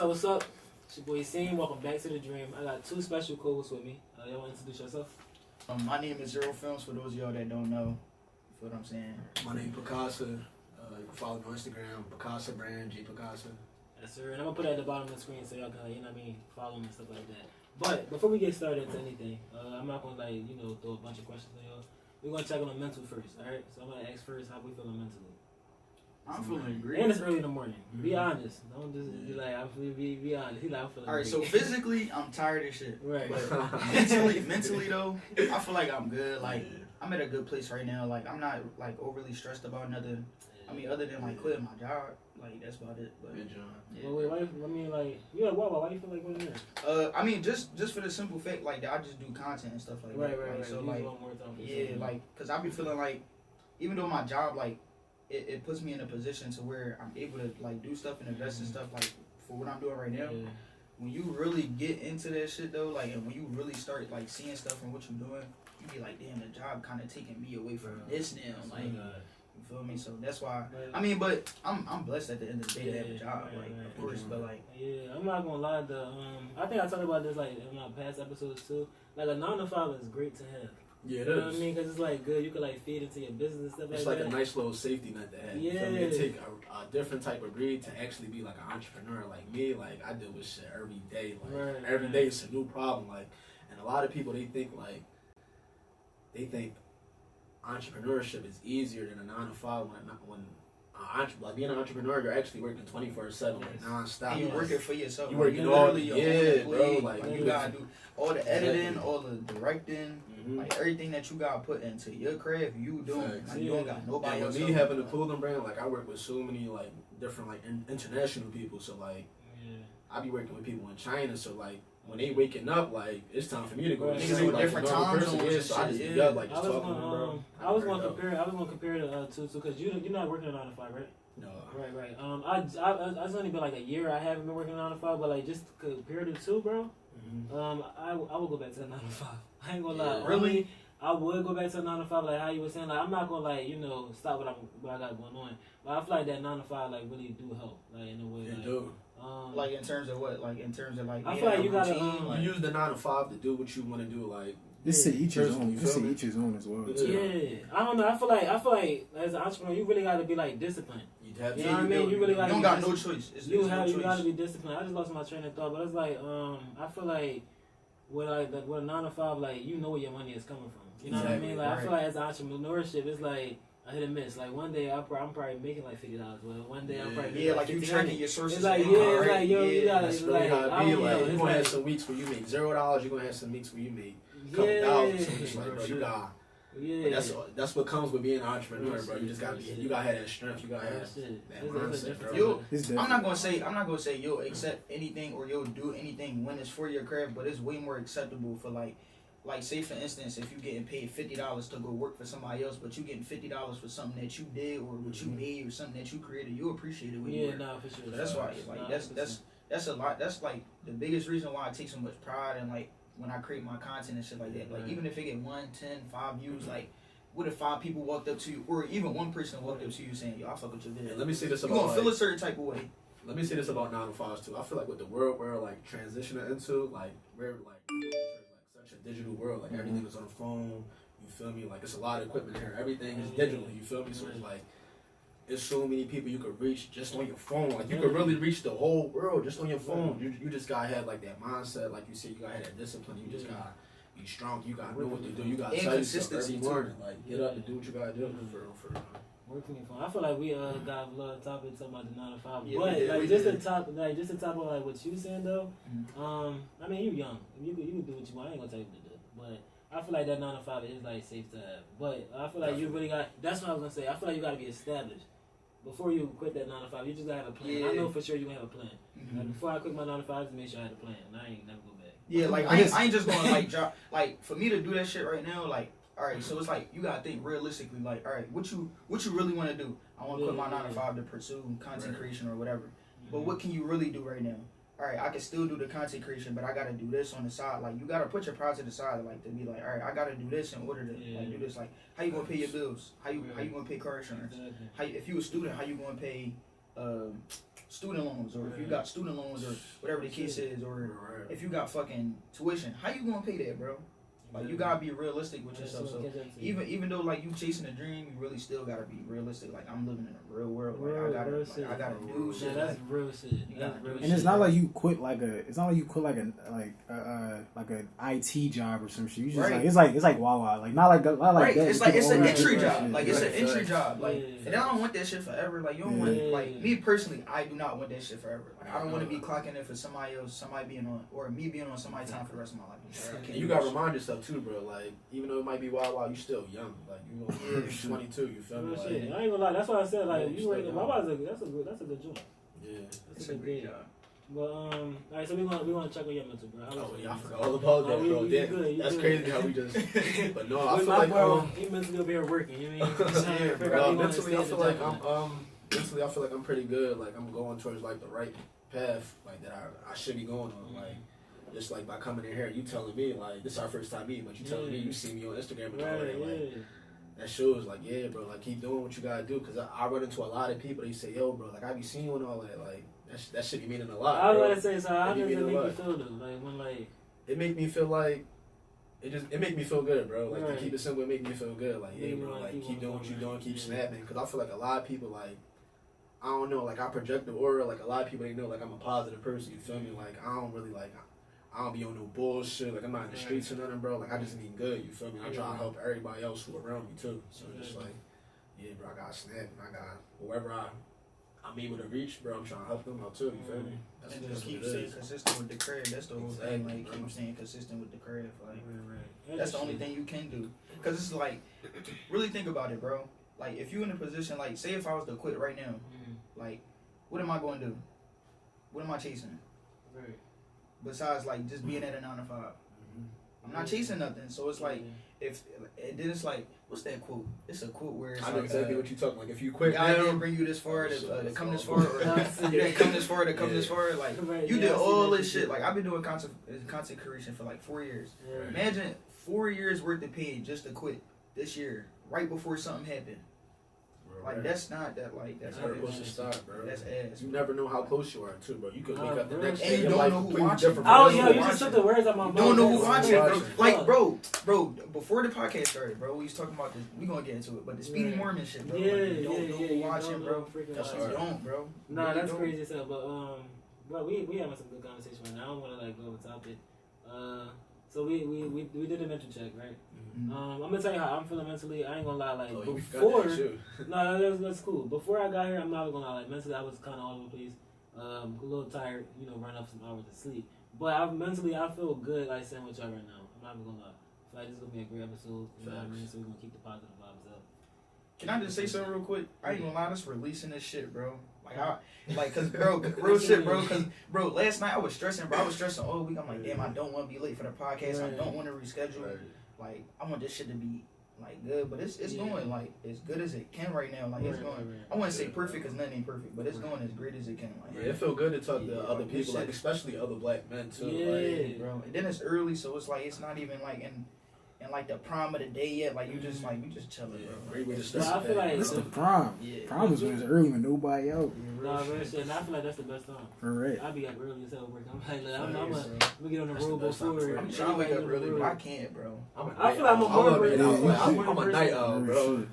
What's up? It's your boy Scene. Welcome back to the Dream. I got two special co-hosts with me. Y'all want to introduce yourself? My name is ZerooFilms, for those of y'all that don't know. You feel what I'm saying? My name is Jaypacassa. You can follow me on Instagram, Pacassa brand, Jaypacassa. Yes, sir. And I'm going to put it at the bottom of the screen so y'all can, you know what I mean, follow me and stuff like that. But before we get started into anything, I'm not going to, throw a bunch of questions on y'all. We're going to check on the mental first, all right? So I'm going to ask first how we feeling mentally. I'm feeling great. And it's early in the morning. Be honest. Don't just be like, be honest. He's like, I'm feeling Alright, so physically, I'm tired of shit. Right. But mentally though, I feel like I'm good. Like, I'm at a good place right now. Like, I'm not, like, overly stressed about nothing. I mean, other than, like, quitting my job. Like, that's about it. But, Good job. Yeah. Well, wait, you at Wawa. Why do you feel like going there? I mean, just for the simple fact, like, I just do content and stuff like that. Right. So, like, yeah, like, because I be feeling like, even though my job, like, it puts me in a position to where I'm able to like do stuff and invest in stuff like for what I'm doing right now. Yeah. When you really get into that shit though, like, and when you really start like seeing stuff and what you're doing, you be like, damn, the job kind of taking me away from this now. Like, you feel me? So that's why. I mean, but I'm blessed at the end of the day to have a job, of course. But like, yeah, I'm not gonna lie. I think I talked about this like in my past episodes too. Like a 9 to 5 is great to have. Yeah, it you know is. what I mean? Because it's like good. You could like feed into your business and stuff it's like that. It's that. like a nice little safety net to have. Yeah. You feel me? It take a different type of breed to actually be like an entrepreneur like me. Like, I deal with shit every day. Like, every day it's a new problem. Like, and a lot of people, they think entrepreneurship is easier than a 9 to 5 when like being an entrepreneur, you're actually working 24/7, like nonstop. You working for yourself. You working all the bro. Like you gotta do all the editing, all the directing, like everything that you gotta put into your craft. You doing. Like, you don't got nobody else. And me having a clothing brand, like I work with so many like different like international people. So like, I be working with people in China. So like, when they waking up, like it's time for me to go. Niggas with different time zones. So I just be up, like just talking to them, bro. I was gonna compare the two because you're not working a 9 to 5, right? No. Right. It's only been like a year. I haven't been working a 9 to 5, but like just compare the two, bro. I will go back to the 9 to 5. I ain't gonna lie. Really? I would go back to the 9 to 5, like how you were saying. Like I'm not gonna stop what I got going on, but I feel like that 9 to 5 like really do help, like in a way. It do. Like in terms of what? Like in terms of like. I feel like you gotta. You use the 9 to 5 to do what you want to do, like. It's to each his own. It's to each his own as well. Yeah, I don't know. I feel like as an entrepreneur, you really gotta be like disciplined. You know what I mean? You really gotta. You don't got no choice. You gotta be disciplined. I just lost my train of thought, but it's like I feel like with a 9 to 5, like you know where your money is coming from. You know what I mean? Like I feel like as entrepreneurship, it's like a hit and miss. Like one day I'm probably making like $50. Well, one day I'm probably like you tracking your sources. It's like you gotta that's really how it be. Like you're gonna have some weeks where you make $0. You're gonna have some weeks where you make a couple dollars. So it's like, bro, you got. Yeah, that's what comes with being an entrepreneur, bro. You just gotta you gotta have that strength. You gotta have that mindset, bro. I'm not gonna say you'll accept anything or you'll do anything when it's for your craft, but it's way more acceptable for like say for instance, if you're getting paid $50 to go work for somebody else, but you getting $50 for something that you did or what you made or something that you created, you appreciate it when you work. For sure. So that's why, like that's a lot. That's like the biggest reason why I take so much pride in like when I create my content and shit like that. Like even if it get 1, 10, 5 views, like what if 5 people walked up to you, or even one person walked up to you saying, "Yo, I fuck with your video." Let me say this about you gonna feel a certain type of way. Let me say this about 9 to 5s too. I feel like with the world we're like transitioning into, like we're like such a digital world. Like everything is on the phone. You feel me? Like it's a lot of equipment here. Everything is digital. You feel me? So it's like there's so many people you could reach just on your phone. Like you could really reach the whole world just on your phone. You just gotta have like that mindset. Like you said, you gotta have that discipline. You just gotta be strong. You gotta know what to do. You gotta tell yourself every morning. Like get up and do what you gotta do for working your phone. I feel like we got a lot of topics talking about the 9 to 5. But like just to top of like what you saying though. I mean you young. You can do what you want. I ain't gonna tell you what to do. But I feel like that 9 to 5 is like safe to have. But I feel like you really got. That's what I was gonna say. I feel like you gotta be established before you quit that 9 to 5. You just gotta have a plan. Yeah. I know for sure you gonna have a plan. Like before I quit my 9 to 5, just make sure I had a plan. And I ain't never go back. Yeah, like I ain't just gonna like drop. Like for me to do that shit right now, like. Alright, so it's like you gotta think realistically, like, alright, what you really wanna do? I wanna quit my 9 to 5 to pursue content creation or whatever. But what can you really do right now? Alright, I can still do the content creation, but I gotta do this on the side. Like you gotta put your pride to the side, like to be like, alright, I gotta do this in order to like do this. Like how you gonna pay your bills? How you gonna pay car insurance? How if you a student, how you gonna pay student loans, or if you got student loans, or whatever the case is, or if you got fucking tuition, how you gonna pay that, bro? Like, you gotta be realistic with yourself. So even though like you chasing a dream, you really still gotta be realistic. Like, I'm living in a real world. Like, I gotta do shit. That's real shit. And it's not like you quit like a IT job or some shit. You just like it's like Wawa. Like not like that. It's like it's an entry job. Like it's an entry job. Like, and I don't want that shit forever. Like, you don't want, like, me personally, I do not want that shit forever. Like, I don't want to be clocking in for somebody else, somebody being on, or me being on somebody's time for the rest of my life. And you gotta remind yourself too, bro. Like, even though it might be wild, you still young. Like, you 22. You feel me? Like, I ain't gonna lie. That's why I said, like, you ain't. Wawa's that's a good joint. Yeah, that's a good job. But all right, so we want to check on your mental, bro. I forgot all about that, bro. That's crazy how we just. But no, I feel like he mentally over here working. You know what I mean? Mentally, I feel like I'm pretty good. Like, I'm going towards like the right path, like that I should be going on. Like, just like by coming in here, you telling me like this is our first time meeting, but you telling me you see me on Instagram and all that. Like, that shows like, yeah, bro, like keep doing what you gotta do. Cause I run into a lot of people. They say, yo, bro, like I be seeing you and all that. Like that shit be meaning a lot. I was gonna say, so how does it make you feel though? Like when like it make me feel like it make me feel good, bro. Like to keep it simple, it make me feel good. Like, yeah, bro, like keep doing what you doing, keep snapping. Cause I feel like a lot of people like, I don't know, like I project the aura. Like a lot of people they know like I'm a positive person. You feel me? Like I don't really like. I don't be on no bullshit. Like I'm not in the streets or nothing, bro. Like I just need good. You feel me? I try to help everybody else who around me too. So just like, yeah, bro, I got snap and I got whoever I'm able to reach, bro. I'm trying to help them out too. You feel me? That's and just keep staying consistent with the craft. That's the whole thing. Like keep staying consistent with the craft. Like that's the only thing you can do. Cause it's like, really think about it, bro. Like if you in a position, like say if I was to quit right now, like what am I going to do? What am I chasing? Right. Besides like just being at a 9 to 5, I'm not chasing nothing. So it's like if and then it's like what's that quote? It's a quote where it's I know like, exactly what you talking. Like if you quit, God didn't bring you this far to come this far, or you didn't come this far to come this far. Like you did all this shit. Like I've been doing content creation for like 4 years. Yeah. Imagine 4 years worth of paid just to quit this year, right before something happened. Like that's not that like that's never supposed to start, bro. That's ass. You never know how close you are too, bro. You could wake up the next and day you and don't life know who completely watching. different. Oh yeah, you just took the words out my mouth. Don't know who watching, bro. Like bro, before the podcast started, bro, we was talking about this. We gonna get into it, but the Speedy Mormon shit, bro. Yeah, like, you don't know who you watching, bro. That's You don't, bro. Nah, that's crazy as hell. But we having some good conversation right now. I don't want to like go over topic. So we did a mental check, right? Mm-hmm. I'm gonna tell you how I'm feeling mentally. I ain't gonna lie, like before. No, that's cool. Before I got here, I'm not gonna lie. Like mentally, I was kind of all over the place. A little tired, run up some hours of sleep. But mentally, I feel good. Like saying with y'all right now. I'm not even gonna lie. I feel like this is gonna be a great episode. You know what I mean? So we're gonna keep the positive vibes up. Can I just say something real quick? I ain't gonna lie, this releasing this shit, bro. Cause bro, real shit, bro. Cause bro, last night I was stressing, bro. I was stressing all week. I'm like, damn, I don't want to be late for the podcast. I don't want to reschedule. Like, I want this shit to be like good, but it's going like as good as it can right now. Like it's going. I wouldn't say perfect because nothing ain't perfect, but it's going as great as it can. Like, it feel good to talk to other people, like especially other black men too. Yeah, like, bro. And then it's early, so it's like it's not even like in like the prime of the day yet. Like you just chilling, bro. I feel like it's the prime. Yeah. Prime is when it's early when nobody out. Nah, man, shit. And I feel like that's the best time. Correct. I be up early as hell work. I'm like, I'm gonna get on the road before. I'm trying to wake up early, but I can't, bro. I feel like I'm a morning. I'm a night owl, bro.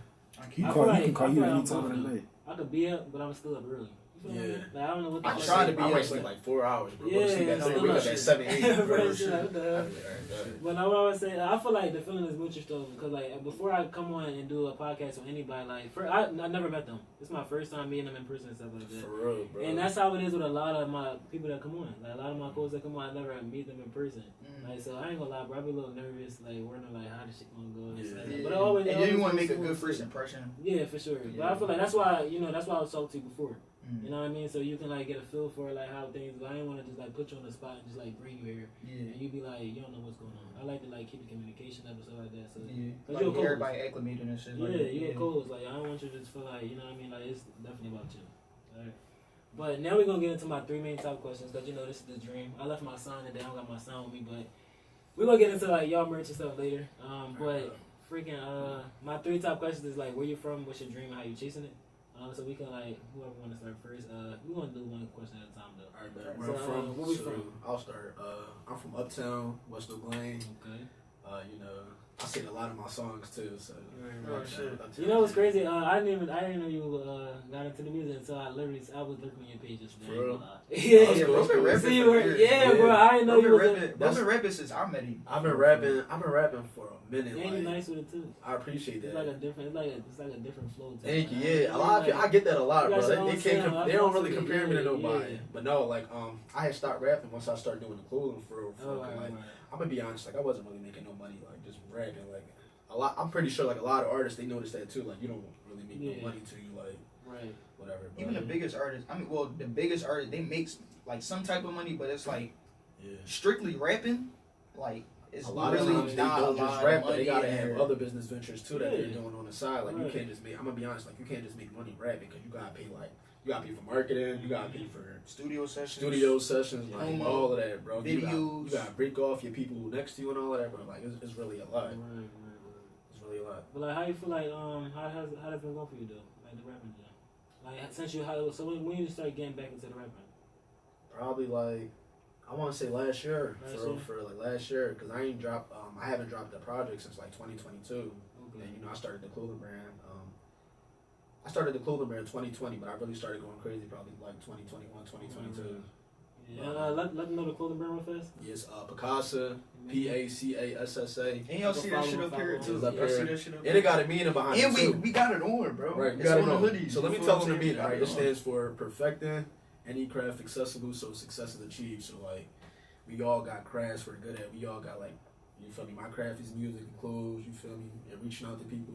You can call you any time of the night. I could be up, but I'm still up early. Yeah. Like, I don't know what the I try to be I sleep like 4 hours, bro. Yeah, wake up at 7, 8, bro. But I always say, I feel like the feeling is mutual though, because like before I come on and do a podcast with anybody, like I never met them. It's my first time meeting them in person and stuff like that. For real, bro. And that's how it is with a lot of my people that come on. Like a lot of my co-hosts that come on, I never meet them in person. Like so, I ain't gonna lie, bro. I be a little nervous, like wondering like how this shit gonna go. Yeah. But always, and you want to make a good first impression. Yeah, for sure. Yeah. But I feel like that's why I was talking to you before. You know what I mean? So you can like get a feel for like how things. I ain't want to just like put you on the spot and just like bring you here. Yeah. And you be like, you don't know what's going on. I like to like keep the communication up and stuff like that. So cause like you're everybody acclimated and shit. Yeah, you're co-host. Like I don't want you to just feel like you know what I mean. Like it's definitely about you. Alright. But now we're gonna get into my 3 main top questions because this is the dream. I left my sign today. I don't got my sign with me, but we're gonna get into like y'all merch and stuff later. But freaking my 3 top questions is like where you from, what's your dream, and how you chasing it. So we can like whoever want to start first. We want to do one question at a time though. Alright, but where I'm from? Where we from? I'll start. I'm from Uptown, West Oak Lane. Okay. You know, I sing a lot of my songs too. So. Oh shit. You know what's crazy? I didn't know you got into the music until I was lurking on your page yesterday. For real? Yeah, bro. Been rapping for years. Yeah, bro. I didn't know you was. Bro, been rapping since I met him. I've been rapping for a minute. And you nice with it too. I appreciate that. It's like a different. It's like a different flow. To Thank it. you. Yeah, a lot of people. I get that a lot, bro. They don't really it. compare me to Yeah, nobody. yeah. But no, like I had stopped rapping once I started doing the clothing for Right. I'm gonna be honest, like I wasn't really making no money, like just rapping, like a lot. I'm pretty sure like a lot of artists they notice that too. Like you don't really make no money till you like whatever. But Even the biggest artists, the biggest artists, they make like some type of money, but it's like strictly rapping, like it's a lot really of times they not don't a lot just of rap, but money they gotta in have there. other business ventures too that they're Yeah. doing on the side. Like you can't just make. I'm gonna be honest, like you can't just make money rapping because you gotta pay for marketing, you gotta pay for Studio sessions, like promo, all of that, bro. videos. You gotta break off your people next to you and all of that, bro. Like it's really a lot. It's really a lot. But like, how you feel like how that's been going for you though, like the rapping job? Like since when you start getting back into the rapping? Probably like I want to say last year for last year because I ain't dropped I haven't dropped a project since like 2022. Okay. And I started the clothing brand. I started the clothing brand in 2020, but I really started going crazy probably like 2021, 2022. Yeah, let them know the clothing brand real fast. Yes, Pacassa, Pacassa. And y'all see that shit up here too. Up Y'all here. see that shit up And here. it got a meaning behind And it too. we got it on, bro. Right, It's you got on it on. the hoodies. So let me You tell feel them the what I'm saying? meaning. Right, it stands for perfecting any craft accessible so success is achieved. So like we all got crafts we're good at. We all got like, you feel me? My craft is music and clothes. You feel me? And reaching out to people.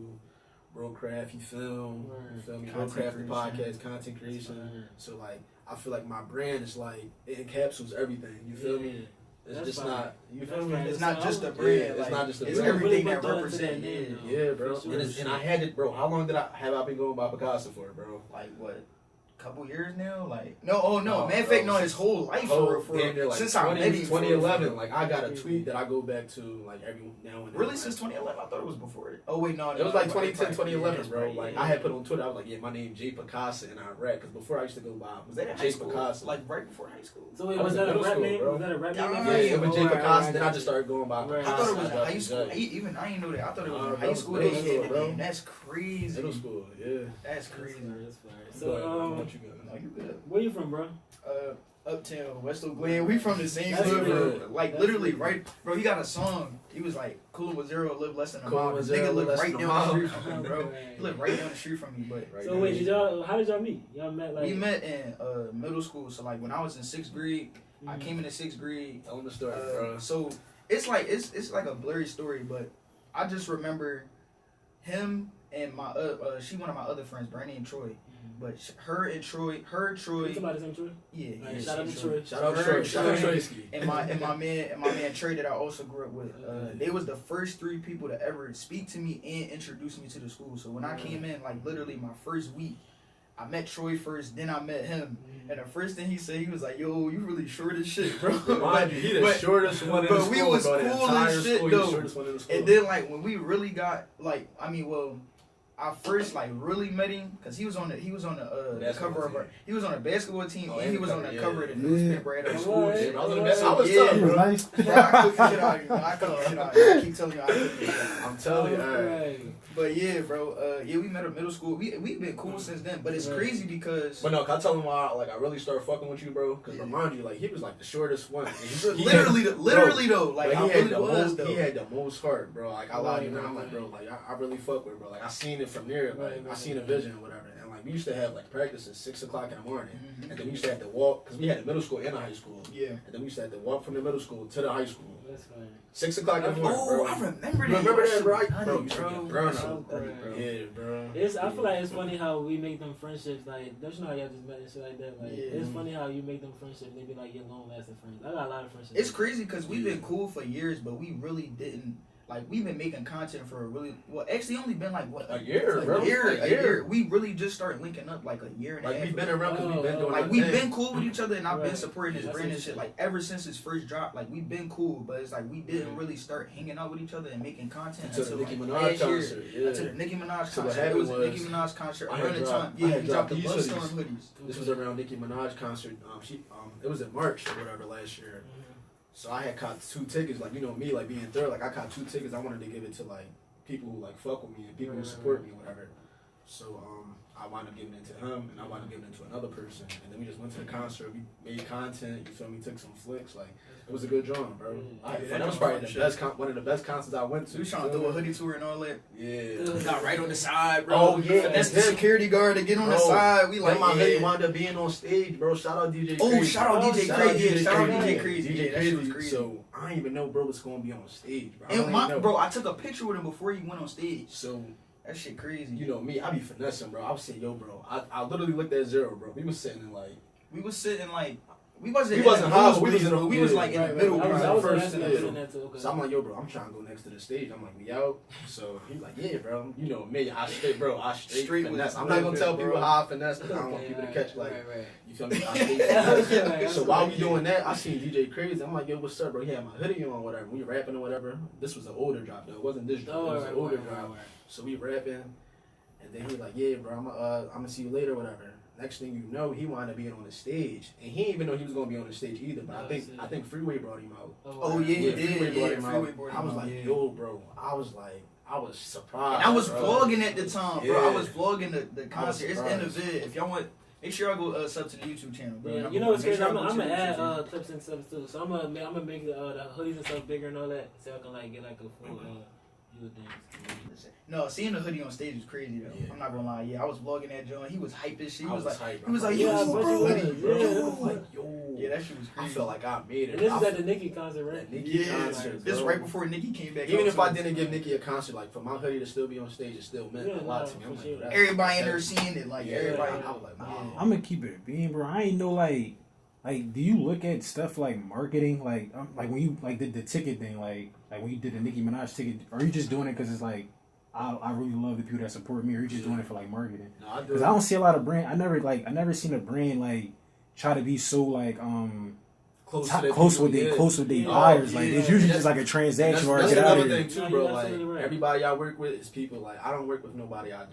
Bro craft, you film. You feel me? Bro craft, the podcast, content creation. So like I feel like my brand is like it encapsulates everything. You feel me? It's That's just fine. not. You feel me? It's not just a brand. Yeah, it's like, not just a it's brand. everything Really that put thought into represents. that name, Yeah. though. Yeah, bro. For sure. And I had it, bro. How long have I been going by Picasso for, bro? Like what? Couple years now, like no, No, man, bro. fake no, his whole life for Damn near like since 20, I met him, 2011. Like I got a tweet that I go back to like every now and then. Really, since 2011? I thought it was before it. Oh wait, no, It was like 2010, right. 2011, bro. Right, Like yeah. I had put on Twitter, I was like, yeah, my name Jaypacassa and I rap because before I used to go by Was that in high school? Jaypacassa. Like right before high school? So wait, I was was that in a middle rap school, name? bro. Was that a rap Yeah, name? Yeah, it was Oh, Jaypacassa. right, Then I just started going by. Right. I thought it was Picasso. high school. Even I didn't know that. I thought it was high that school. was They middle school, had bro. it. That's crazy. Middle school, yeah. That's That's crazy. fire, that's fire. But, So what you got? No, you good. where you from, bro? Uptown, West Oak Lane. We from the same That's hood, good. bro. Like That's literally, good. right, bro. He got a song. He was like, "Coolin' with zero, live less than a Coolin' mile." with This zero, nigga live live less right than down a the mile. street from me, bro. Right. He lived right down the street from me, but Right So now. wait, how did y'all meet? Y'all met like we met in middle school. So like when I was in 6th grade, I Mhm. came into 6th grade. Tell them the story, bro. So it's like it's like a blurry story, but I just remember him and my she one of my other friends, Brandy and Troy. But her and Troy, Somebody named Troy? yeah, Like, yeah, shout out to she- Troy. Shout out Her- Troy. Shout out Troy. Troyski. and my man Trey that I also grew up with. They was the first 3 people to ever speak to me and introduce me to the school. So when I came in, like literally my first week, I met Troy first, then I met him. And the first thing he said, he was like, "Yo, you really short as shit, bro." Mind you, he the but- shortest one in but the school, we was bro. The cool entire as shit, school, he the though. shortest one in the school. And then like when we really got like, I first like really met him because he was on the Basketball cover of team. he was on the basketball team Oh, and he was on the cover of the newspaper at our Yeah. school. Right. Shit. I was in the Yeah. best. I was Yeah. tough, He was bro. nice. Bro, I cooked the shit out of you. I cooked the shit out of you. I keep telling you I cooked the shit out of you. I'm telling you, Alright. But yeah, bro. Yeah, we met in middle school. We've been cool since then. But it's Right. crazy because But no, can I tell him why? Like, I really started fucking with you, bro. Because remind you, like, he was like the shortest one. And he literally though, like he I had really the was most. though. He had the most heart, bro. Like I lied to you, Right, now. I'm like, bro, like I really fuck with, bro. Like I seen it from there. Like Right, I seen a right. vision or whatever. And like we used to have like practice at 6 o'clock in the morning, Mhm. and then we used to have to walk because we had a middle school and a high school. Yeah. And then we used to have to walk from the middle school to the high school. That's fine. 6 o'clock in the morning, Oh, bro. I remember that. You remember that, bro? Honey, Bro, you used to get burned So out. funny, bro. Yeah, bro. I feel like it's funny how we make them friendships like don't you know how y'all just met and shit like that? Like Yeah. it's funny how you make them friendships and they be like your long lasting friends. I got a lot of friendships. It's crazy because we've been cool for years, but we really didn't. like we've been making content for a really actually only been like what a year, like bro. A year. We really just started linking up like a year and a half. We've been around because we've been doing like we've been cool with each other, and I've been supporting his brand and shit like ever since his first drop. Like we've been cool, but it's like we didn't really start hanging out with each other and making content until Nicki like Minaj concert. Until the Nicki Minaj so concert. It was a Nicki Minaj concert around the time. Yeah, he dropped the Buzzstorm hoodies. This was around Nicki Minaj concert. It was in March or whatever last year. So I had caught 2 tickets, like, you know me, like, being third, like, I caught 2 tickets. I wanted to give it to, like, people who, like, fuck with me and people who support me or whatever. So, I wound up giving it to him, and I wound up giving it to another person. And then we just went to the concert. We made content, you feel me, took some flicks. Like, it was a good drawing, bro. That was probably one of the best concerts I went to. You was trying to throw a hoodie tour and all that? Yeah. Got right on the side, bro. Oh, yeah. That's the security guard to get on the side. We like, my hoodie wound up being on stage, bro. Shout out DJ Crazy. Oh, shout out DJ Crazy. Shout out DJ Crazy. DJ Crazy. So, I didn't even know bro was going to be on stage, bro. And I took a picture with him before he went on stage. So, that shit crazy. You know me, I be finessing, bro. I was saying, yo, bro. I literally looked at Zero, bro. We was sitting in like. We wasn't high, but we was in the. We was like in the middle. So I'm like, yo, bro, I'm trying to go next to the stage. I'm like, we out. So he's like, yeah, bro. You know me, I straight finesse. I'm not gonna tell people how I finesse because I don't want people to catch like. You feel me? I straight. So while we doing that, I seen DJ Crazy. I'm like, yo, what's up, bro? He had my hoodie on, whatever. We rapping or whatever. This was an older drop though. It wasn't this drop. It was an older drop. So we rapping, and then he like, yeah, bro, I'm gonna see you later, whatever. Next thing you know, he wound up being on the stage, and he didn't even know he was gonna be on the stage either. But I think Freeway brought him out. Oh yeah, he did. Freeway brought him out. I was like, yo, bro. I was surprised. And I was vlogging at the time, bro. I was vlogging the concert. It's in the vid. If y'all want. Make sure I go sub to the YouTube channel, bro. Yeah, you know what's crazy? I'm gonna add clips and stuff too. So I'm gonna make the hoodies and stuff bigger and all that, so I can like get like a full view of things. No, seeing the hoodie on stage was crazy though. Yeah. I'm not gonna lie. Yeah, I was vlogging that joint. He was hyped as shit. He was like, yo, bro. Yeah, that shit was crazy. I felt like I made it. And this is at the Nicki concert, right? Nicki concert. This is right before Nicki came back. Even if I didn't give Nicki a concert, like for my hoodie to still be on stage, it still meant a lot to me. I'm like, everybody in there seeing it, like everybody. I was like, I'm gonna keep it being, bro. I ain't know like, do you look at stuff like marketing, like when you like did the ticket thing, like when you did the Nicki Minaj ticket, or are you just doing it because it's like I really love the people that support me, or you just doing it for like marketing? No, because I don't see a lot of brand. I never seen a brand like try to be so like close with their buyers. Like it's usually just like a transaction or get out of here. Thing too, bro. Like everybody I work with is people. Like I don't work with nobody I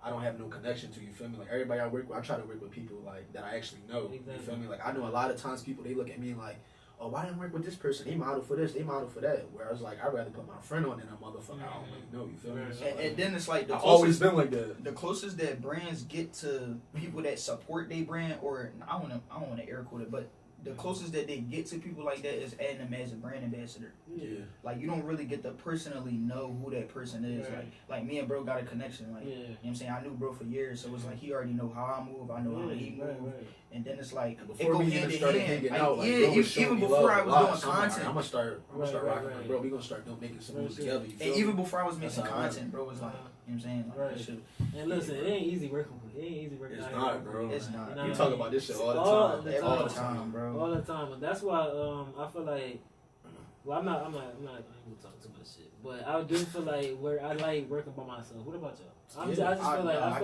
don't have no connection to, you feel me? Like everybody I work with, I try to work with people like that I actually know. Exactly. You feel me? Like I know a lot of times people they look at me like, oh, why didn't I work with this person? They model for this, they model for that. Whereas like I'd rather put my friend on than a motherfucker I don't really know, you feel me? So, and then it's like I've always been like that. The closest that brands get to people that support their brand, or I don't want to air quote it, but the closest that they get to people like that is adding them as a brand ambassador. Yeah. Like you don't really get to personally know who that person is. Right. Like me and bro got a connection. Like you know what I'm saying? I knew bro for years, so it's like he already know how I move, I know how he move. Right. And then it's like before we even started hanging out, like, even before I was doing content. I'm gonna start rocking with bro. We gonna start making some moves together. And even before I was making content, bro was like, you know what I'm saying? Like, right. Shit. And listen, it ain't easy working with. It's not, bro. It's not. You talk about this shit all the time, bro. All the time. And that's why I feel like. Well, I'm not gonna talk too much shit, but I do feel like I like working by myself. What about y'all? I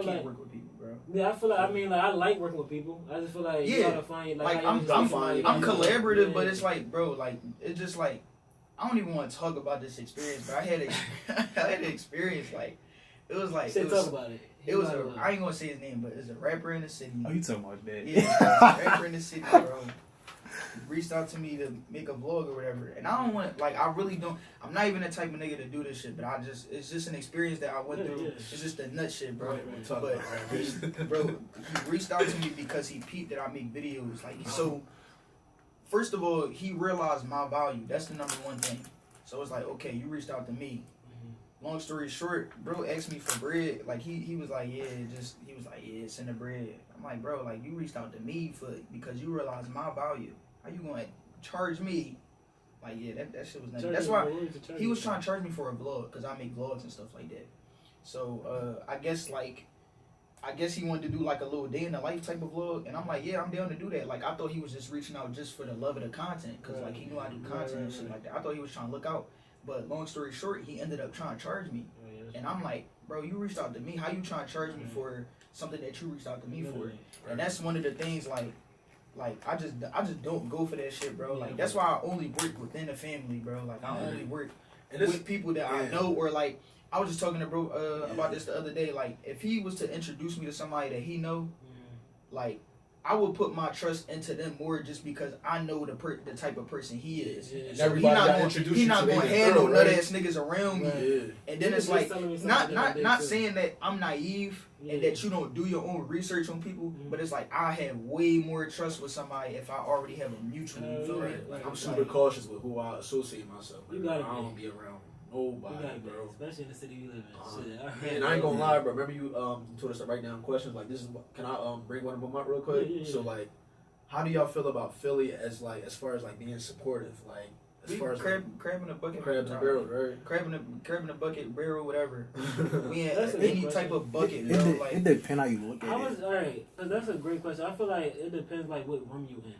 can't work with people, bro. Yeah, I feel like I like working with people. I just feel like you gotta find like I'm collaborative, but it's like, bro, like it's just like I don't even want to talk about this experience, but I had an experience like it was like talk about it. It was I ain't gonna say his name, but it's a rapper in the city. Oh, you talking about that? Yeah, it's a rapper in the city, bro. Reached out to me to make a vlog or whatever, and I don't want I really don't. I'm not even the type of nigga to do this shit, but it's just an experience that I went through. It's just a nut shit, bro. But he reached out to me because he peeped that I make videos. Like so, first of all, he realized my value. That's the number one thing. So it's like, okay, you reached out to me. Long story short, bro asked me for bread. Like he was like, yeah, send the bread. I'm like, bro, like you reached out to me because you realized my value. How you gonna charge me? Like, yeah, that shit was nice. That's why he was trying to charge me for a vlog because I make vlogs and stuff like that. So I guess he wanted to do like a little day in the life type of vlog, and I'm like, yeah, I'm down to do that. Like I thought he was just reaching out just for the love of the content because like he knew I do content and shit like that. I thought he was trying to look out. But long story short, he ended up trying to charge me. And I'm like, bro, you reached out to me. How you trying to charge me for something that you reached out to me for? And that's one of the things, like I just don't go for that shit, bro. Like that's why I only work within the family, bro. Like I only work with people that I know, or like I was just talking to bro about this the other day. Like if he was to introduce me to somebody that he know, like I would put my trust into them more just because I know the type of person he is. And so he not gonna handle nut ass niggas around me. And then it's like not saying that I'm naive and that you don't do your own research on people, but it's like I have way more trust with somebody if I already have a mutual. You feel me? Like I'm super cautious with who I associate myself with. I don't be around nobody, bro. Especially in the city you live in. And I ain't gonna lie, bro. Remember you told us to write down questions like this is. Can I bring one of them up real quick? Yeah. So like, how do y'all feel about Philly as far as like being supportive, like as far as crab in a bucket, crabs and barrels, right? Crab in a bucket, barrel, whatever. We ain't any type of bucket. It depends how you look at it. Alright, that's a great question. I feel like it depends like what room you in.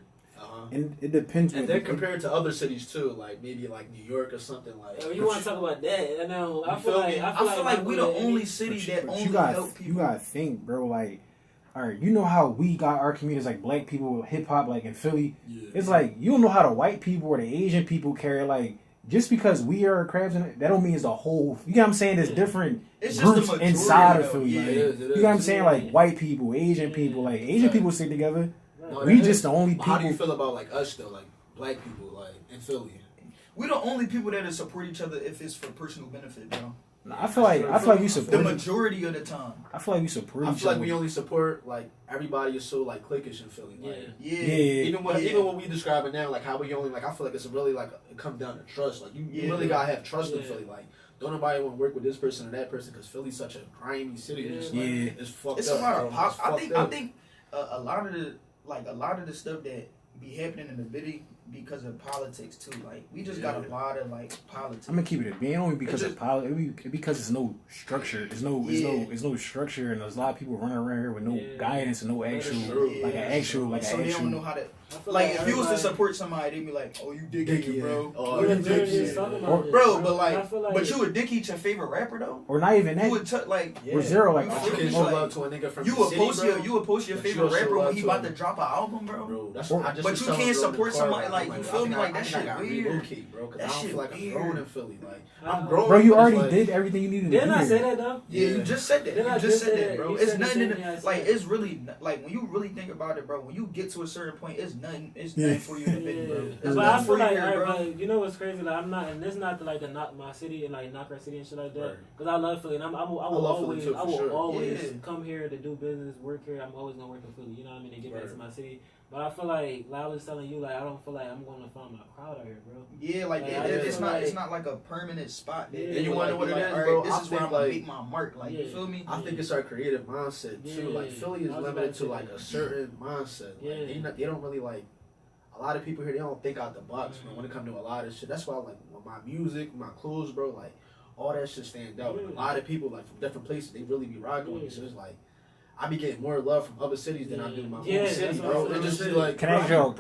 And it depends. And then compared to other cities too, like maybe like New York or something like. Oh, you want to talk about that? I know. I feel like we the only city that only help people. You gotta think, bro. Like, all right, you know how we got our communities like black people with hip hop, like in Philly. Yeah. It's like you don't know how the white people or the Asian people carry. Like, just because we are crabs, that don't mean it's the whole. You know what I'm saying? There's different groups inside of Philly. Like, you know what I'm saying? Like white people, Asian people. Like Asian people stick together. No, we just the only people. How do you feel about like us though, like black people, like in Philly? We the only people that support each other if it's for personal benefit, bro. No, I feel like we support the majority of the time. I feel like we support. I feel like we only support like everybody is so like cliquish in Philly. Like, Even when we describe it now, like how we only like I feel like it's really like it comes down to trust. Like you really gotta have trust in Philly. Like don't nobody want to work with this person or that person because Philly's such a grimy city. It's fucked up. A lot of I think a lot of the stuff that be happening in the city because of politics too. Like we just got a lot of like politics. I'm gonna keep it a being only because of politics. Because it's no structure. There's no structure, and there's a lot of people running around here with no guidance and no actual So they don't know how to. Like if you was to support somebody, they'd be like, "Oh, you dick eating, bro. Oh, you dick eating, bro." But you would dick eat your favorite rapper though, or not even that. You would or zero like you would post your favorite rapper when he about to drop an album, bro. But you can't support somebody like you feel me like that shit weird. That shit like I'm grown in Philly, like I'm grown. Bro, you already did everything you needed to do. Didn't I say that though? Yeah, you just said that. You just said that, bro. It's nothing. Like it's really like when you really think about it, bro. When you get to a certain point, it's nothing. It's nothing for you to make, bro. But I feel like, but you know what's crazy? Like I'm not, and it's not to like to knock my city and like knock our city and shit like that. Because I love Philly, and I will always come here to do business, work here. I'm always gonna work in Philly. You know what I mean? To get back to my city. But I feel like I was telling you, like I don't feel like I'm gonna find my crowd out here, bro. Yeah, like it's not like a permanent spot. And you wonder what it is, bro. This is where I'm gonna make my mark. Like you feel me? I think it's our creative mindset too. Like Philly is limited to like a certain mindset. Like, they don't really like. A lot of people here, they don't think out the box, man, when it comes to a lot of shit. That's why, like, with my music, my clothes, bro, like, all that shit stand out. A lot of people, like, from different places, they really be rocking with me. So it's like, I be getting more love from other cities than I do my own city, bro. It just be like, can I ask y'all a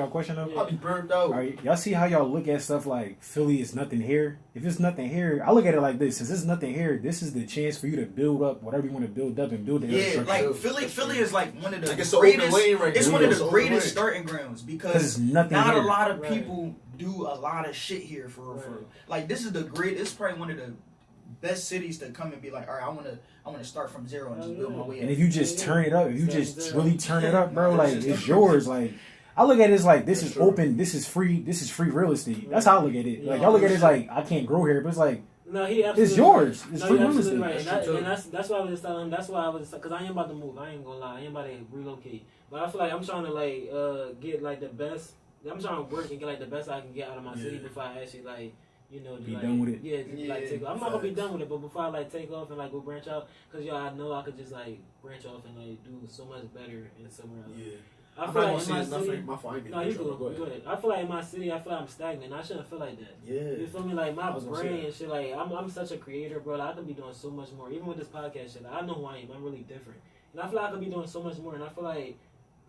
question though? I'll be burned out. Right, y'all see how y'all look at stuff like Philly is nothing here? If it's nothing here, I look at it like this: since it's nothing here, this is the chance for you to build up whatever you want to build up and build the infrastructure. Like Philly is like one of the greatest. It's one of the greatest starting grounds because not a lot of people do a lot of shit here for real. Like this is probably one of the best cities to come and be like, all right, I want to start from zero and just build my way up. And if you just turn it up, if you just really turn it up, bro, like it's yours. Like I look at it as like this is open, this is free real estate. That's how I look at it. Like I look at it as like I can't grow here, but it's like it's yours. It's free real estate. Right. And that's why I was just telling him. That's why I was because I ain't about to move. I ain't gonna lie. I ain't about to relocate. But I feel like I'm trying to like get like the best. I'm trying to work and get like the best I can get out of my city before I actually like. You know, be done with it. Yeah, like take off. I'm not gonna be done with it, but before I like take off and like go branch out, cause I know I could just like branch off and like do so much better in somewhere else. Yeah, I feel like in my city. No, you go ahead. I feel like in my city, I feel like I'm stagnant. I shouldn't feel like that. Yeah, you feel me? Like my brain and shit. Like I'm such a creator, bro. Like, I could be doing so much more. Even with this podcast shit, like, I know who I am. I'm really different, and I feel like I could be doing so much more. And I feel like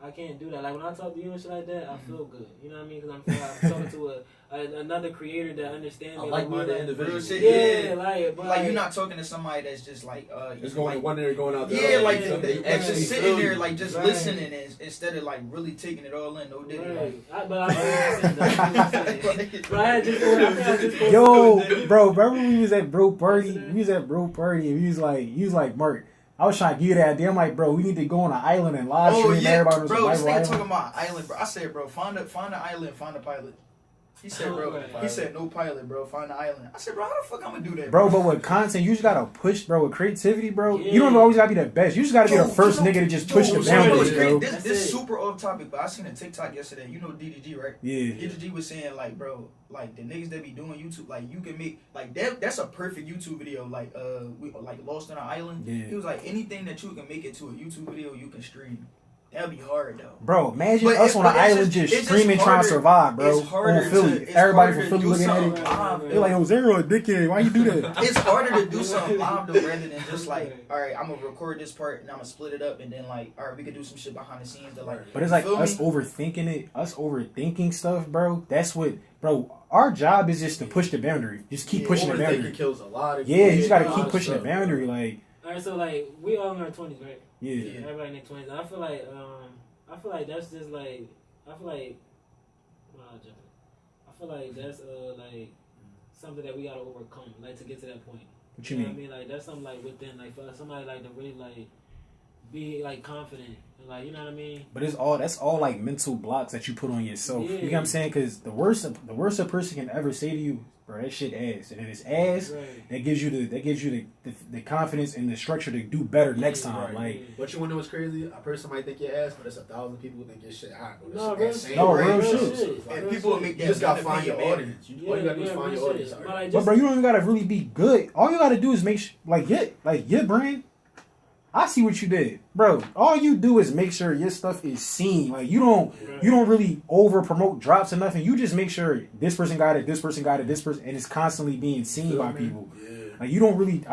I can't do that. Like when I talk to you and shit like that, I feel good. You know what I mean? Because I'm talking to another creator that understands me. Like-minded individual. Yeah, like, but like you're not talking to somebody that's just like it's going like, one day going out there. Yeah, like they actually just sitting there like just right. listening instead of like really taking it all in. No diddy. Right. But I just Yo, bro, remember when we was at bro party? We was at bro party and he was like, Mark, I was trying to give you that idea. I'm like, bro, we need to go on an island and live stream everybody. Bro, this nigga talking about island, bro. I said, bro, find the island, find the pilot. He said, bro, he said no pilot, bro. Find the island. I said, bro, how the fuck I'm gonna do that, bro? But with content, you just gotta push, bro. With creativity, bro, yeah. you don't always gotta be the best. You just gotta be the first nigga to just push the boundaries, bro. This is super off topic, but I seen a TikTok yesterday. You know DDG, right? Yeah. DDG was saying like, bro, like the niggas that be doing YouTube, like you can make like that's a perfect YouTube video. Like we like Lost on an Island. Yeah. He was like anything that you can make it to a YouTube video, you can stream. That'd be hard though. Bro, imagine us on an island just streaming trying to survive, bro. It's harder on Philly. Everybody from Philly looking at it. They're like, oh, Zero a dickhead. Why you do that? It's harder to do something live though rather than just like, all right, I'm gonna record this part and I'm gonna split it up and then like, all right, we could do some shit behind the scenes to like. But it's like us overthinking it, us overthinking stuff, bro. That's what, bro. Our job is just to push the boundary. Just keep pushing the boundary. Kills a lot of you just gotta keep pushing the boundary, like. All right, so like we all in our 20s, right? Yeah. Everybody in their 20s. And I feel like that's just like I feel like that's like something that we gotta overcome, like to get to that point. What you mean? What I mean, like that's something like within, like for somebody like to really like be like confident, like you know what I mean. But that's all like mental blocks that you put on yourself. Yeah. You know what I'm saying? Because the worst a person can ever say to you, bro, that shit ass, and if it's ass, right. that gives you the confidence and the structure to do better next time. Right. Like, what you want to know is crazy? A person might think you're ass, but it's 1,000 people who think you're shit hot. Real shit. And people will make that. You just gotta find your audience. All you gotta do is find your audience. But bro, you don't even gotta really be good. All you gotta do is make sure, like your brand. I see what you did, bro. All you do is make sure your stuff is seen. Like you don't really over promote drops or nothing. You just make sure this person got it, this person got it, this person, and it's constantly being seen by people. Yeah. Like you don't really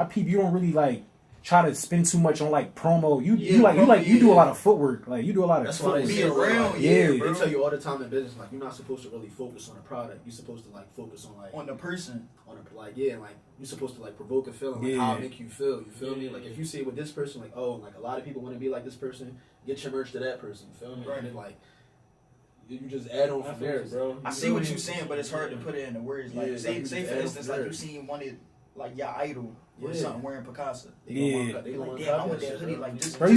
like try to spend too much on like promo. You do a lot of footwork. Like you do a lot of That's footwork. why Be around, They tell you all the time in business, like you're not supposed to really focus on a product. You're supposed to like focus on like on the person. Like you're supposed to like provoke a feeling, like how it make you feel. You feel me? Like if you see with this person, like oh, like a lot of people want to be like this person, get your merch to that person. You feel me? Right. And then like you just add on from there, bro. I see what you're saying, but it's hard to put it into words. Like say for instance, like you seen one of like your idol or something wearing Picasa. Yeah. Like damn, I want that hoodie like this. Bro,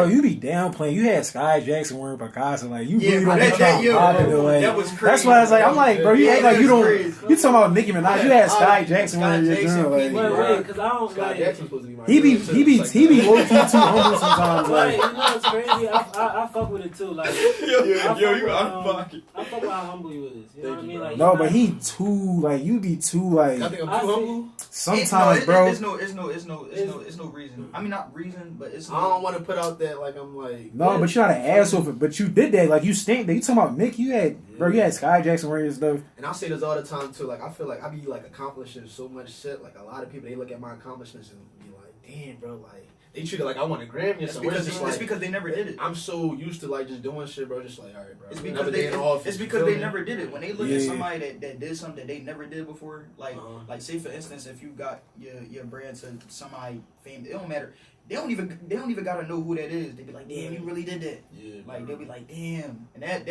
you be downplaying. You had Sky Jackson wearing Picasa. Like you really don't that was crazy. That's why I was like, I'm like, bro, you act like you don't. You talking about Nicki Minaj? You had Sky Jackson wearing your journal. Wait, because I don't Sky Jackson's supposed to be my he be low key too humble sometimes. Like, you know what's crazy? I fuck with it too. Like, you out of pocket. I fuck with how humble you is. You know what I mean? Like, no, but he too like you be too like. I think I'm too humble. Sometimes, bro. It's no reason. I mean, not reason, but it's. I don't want to put out that like I'm like. No, but you're not an asshole. But you did that. Like you stink. You talking about Nick? You had you had Sky Jackson wearing his stuff. And I say this all the time too. Like I feel like I be like accomplishing so much shit. Like a lot of people, they look at my accomplishments and be like, "Damn, bro!" Like they treat it like I want a Grammy or something. It's because they never did it. I'm so used to like just doing shit, bro. Just like, all right, bro. It's because they never did it. When they look at somebody that did something that they never did before, like say for instance, if you got your brand to somebody famous, it don't matter. They don't even gotta know who that is. They be like, damn, you really did that. Yeah. Like they'll be like, damn, and that